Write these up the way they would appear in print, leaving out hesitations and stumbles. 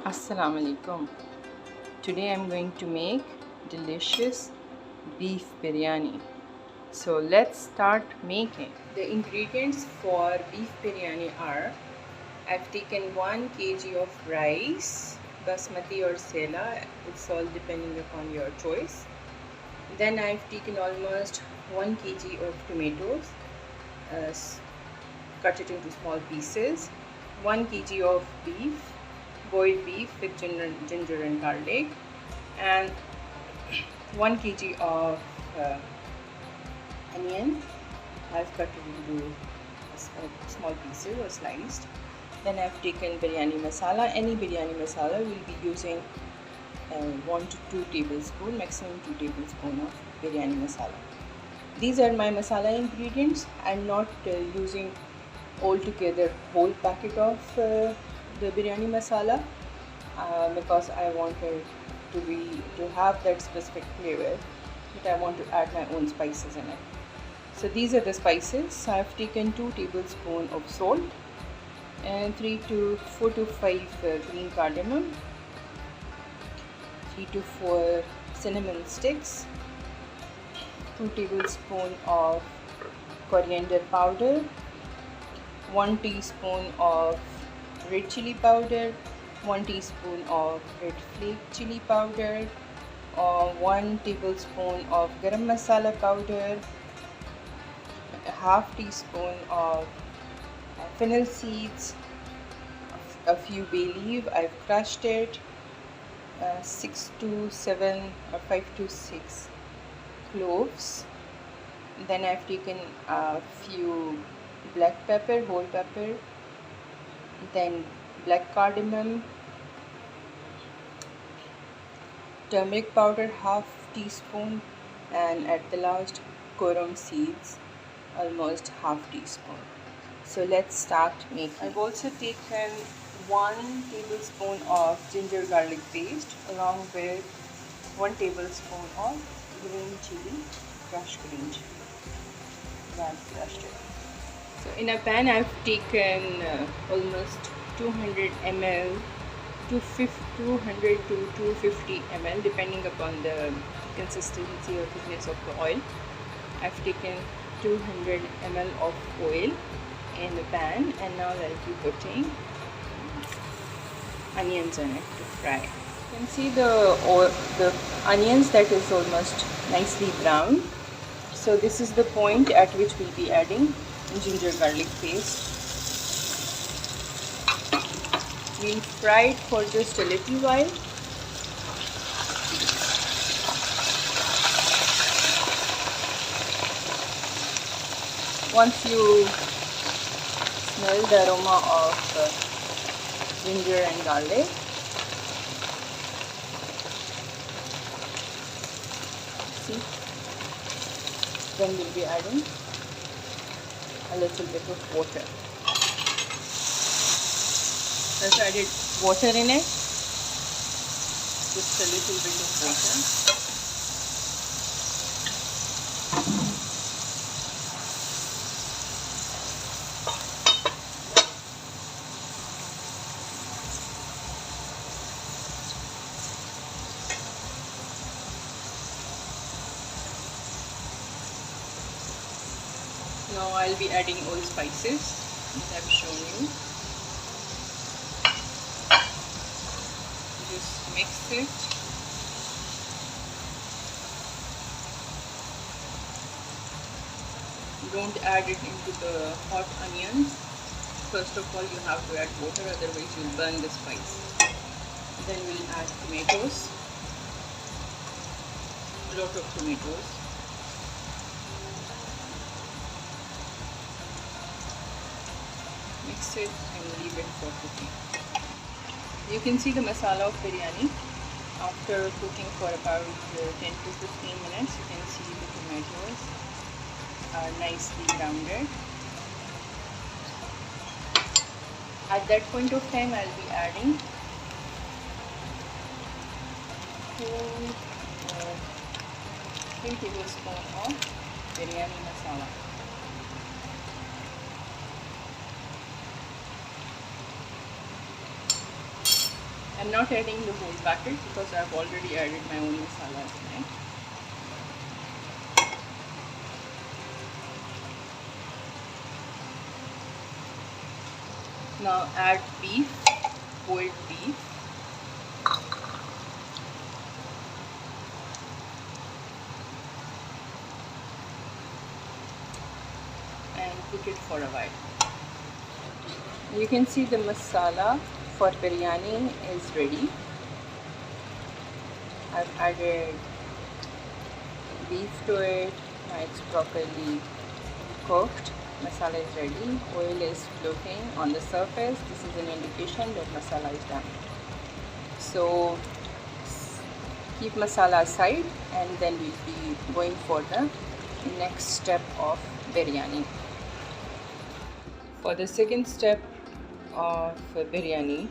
Assalamu alaikum. Today I'm going to make delicious beef biryani. So let's start making. The ingredients for beef biryani are: I've taken 1 kg of rice, basmati or sela, it's all depending upon your choice. Then I've taken almost 1 kg of tomatoes, cut it into small pieces, 1 kg of beef, boiled beef with ginger and garlic, and 1 kg of onion. I've cut it into small pieces or sliced. Then I've taken biryani masala. Any biryani masala will be using 1 to 2 tablespoons, maximum 2 tablespoons of biryani masala. These are my masala ingredients. I'm not using altogether whole packet of the biryani masala because I wanted to have that specific flavor, but I want to add my own spices in it. So these are the spices. I've taken 2 tablespoons of salt and 4 to 5 green cardamom, 3 to 4 cinnamon sticks, 2 tablespoons of coriander powder, 1 teaspoon of red chili powder, 1 teaspoon of red flake chili powder, 1 tablespoon of Garam Masala powder, a half teaspoon of fennel seeds, a few bay leaves, I've crushed it, 6 to 7 or 5 to 6 cloves. Then I've taken a few black pepper, whole pepper, then black cardamom, turmeric powder half teaspoon, and at the last Corium seeds almost half teaspoon. So let's start making. I've also taken 1 tablespoon of ginger garlic paste along with 1 tablespoon of green chilli, crushed green chilli. I've crushed it. So in a pan I've taken almost 200 ml, 200 to 250 ml depending upon the consistency or thickness of the oil. I've taken 200 ml of oil in the pan, and now I'll be putting onions in it to fry. You can see the onions that is almost nicely brown. So this is the point at which we'll be adding ginger garlic paste. We'll fry it for just a little while. Once you smell the aroma of ginger and garlic, see, then we'll be adding a little bit of water. I've added water in it, just a little bit of water. Now I'll be adding all spices that I've shown you. Just mix it. Don't add it into the hot onions. First of all, you have to add water, otherwise you'll burn the spice. Then we'll add tomatoes. A lot of tomatoes. Mix it and leave it for cooking. You can see the masala of biryani after cooking for about 10 to 15 minutes. You can see the tomatoes are nicely rounded. At that point of time, I'll be adding 3 tablespoons of biryani masala. I'm not adding the whole packet because I've already added my own masala in it. Now add beef, boiled beef. And cook it for a while. You can see the masala for biryani is ready. I've added beef to it. Now it's properly cooked. Masala is ready. Oil is floating on the surface. This is an indication that masala is done. So keep masala aside and then we'll be going for the next step of biryani. For the second step of biryani,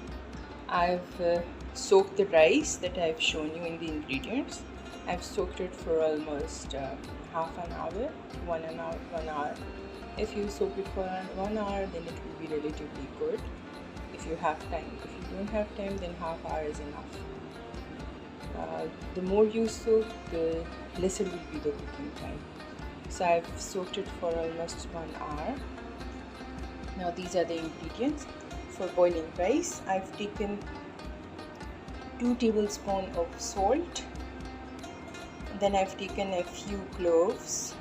I've soaked the rice that I've shown you in the ingredients. I've soaked it for almost half an hour, 1 hour. If you soak it for 1 hour, then it will be relatively good if you have time. If you don't have time, then half hour is enough. The more you soak, the lesser will be the cooking time. So I've soaked it for almost 1 hour. Now these are the ingredients. For boiling rice, I've taken 2 tablespoons of salt. Then I've taken a few cloves,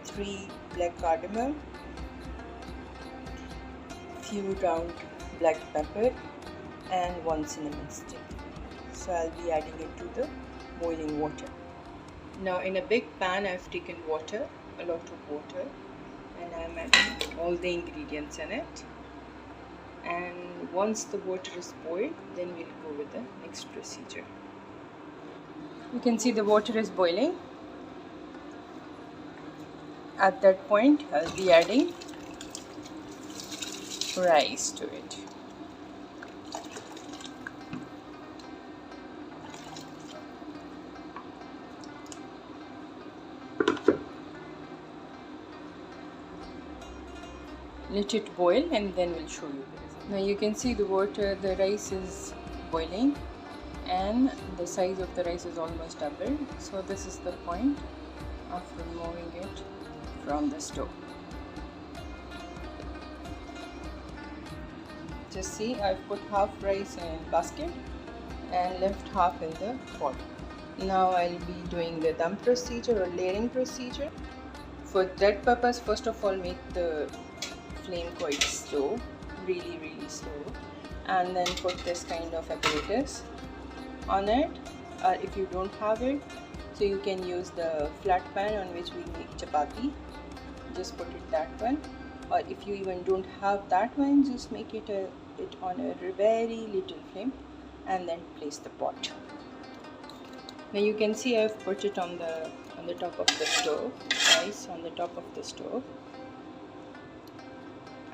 3 black cardamom, few round black pepper, and 1 cinnamon stick. So I'll be adding it to the boiling water. Now in a big pan, I've taken water, a lot of water, and I'm adding all the ingredients in it. And once the water is boiled, then we'll go with the next procedure. You can see the water is boiling. At that point, I'll be adding rice to it. Let it boil and then we'll show you the result. Now you can see the rice is boiling and the size of the rice is almost doubled. So this is the point of removing it from the stove. Just see, I've put half rice in a basket and left half in the pot. Now I'll be doing the dum procedure or layering procedure. For that purpose, first of all, make the flame quite slow, really slow, and then put this kind of apparatus on it. If you don't have it, so you can use the flat pan on which we make chapati. Just put it that one, or if you even don't have that one, just make it on a very little flame and then place the pot. Now you can see I've put it on the top of the stove, rice on the top of the stove.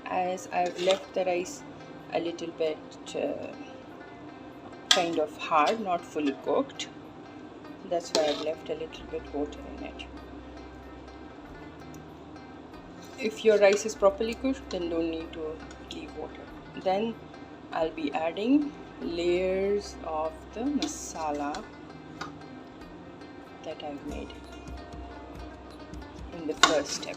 As I've left the rice a little bit kind of hard, not fully cooked, that's why I've left a little bit water in it. If your rice is properly cooked, then don't need to leave water. Then I'll be adding layers of the masala that I've made in the first step.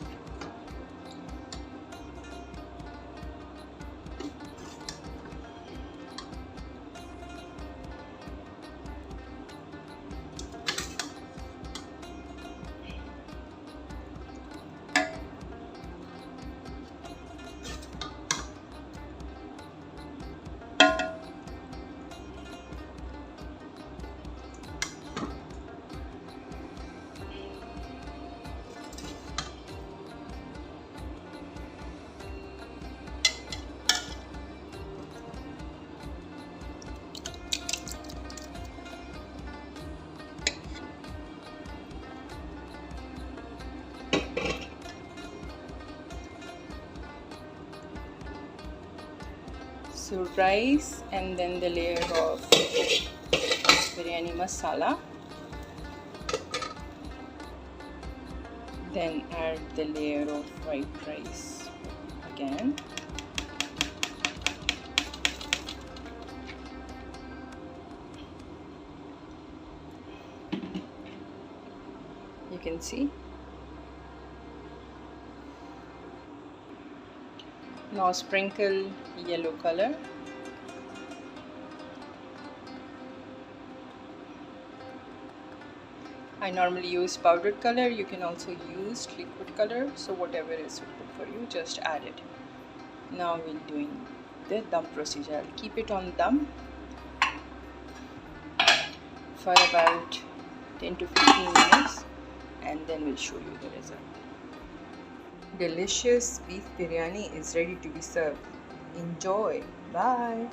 So rice and then the layer of biryani masala, then add the layer of white rice again, can see. Now sprinkle yellow color. I normally use powdered color. You can also use liquid color. So whatever is suitable for you, just add it. Now we're doing the dum procedure. I'll keep it on dum for about 10 to 15 minutes and then we'll show you the result. Delicious beef biryani is ready to be served. Enjoy. Bye.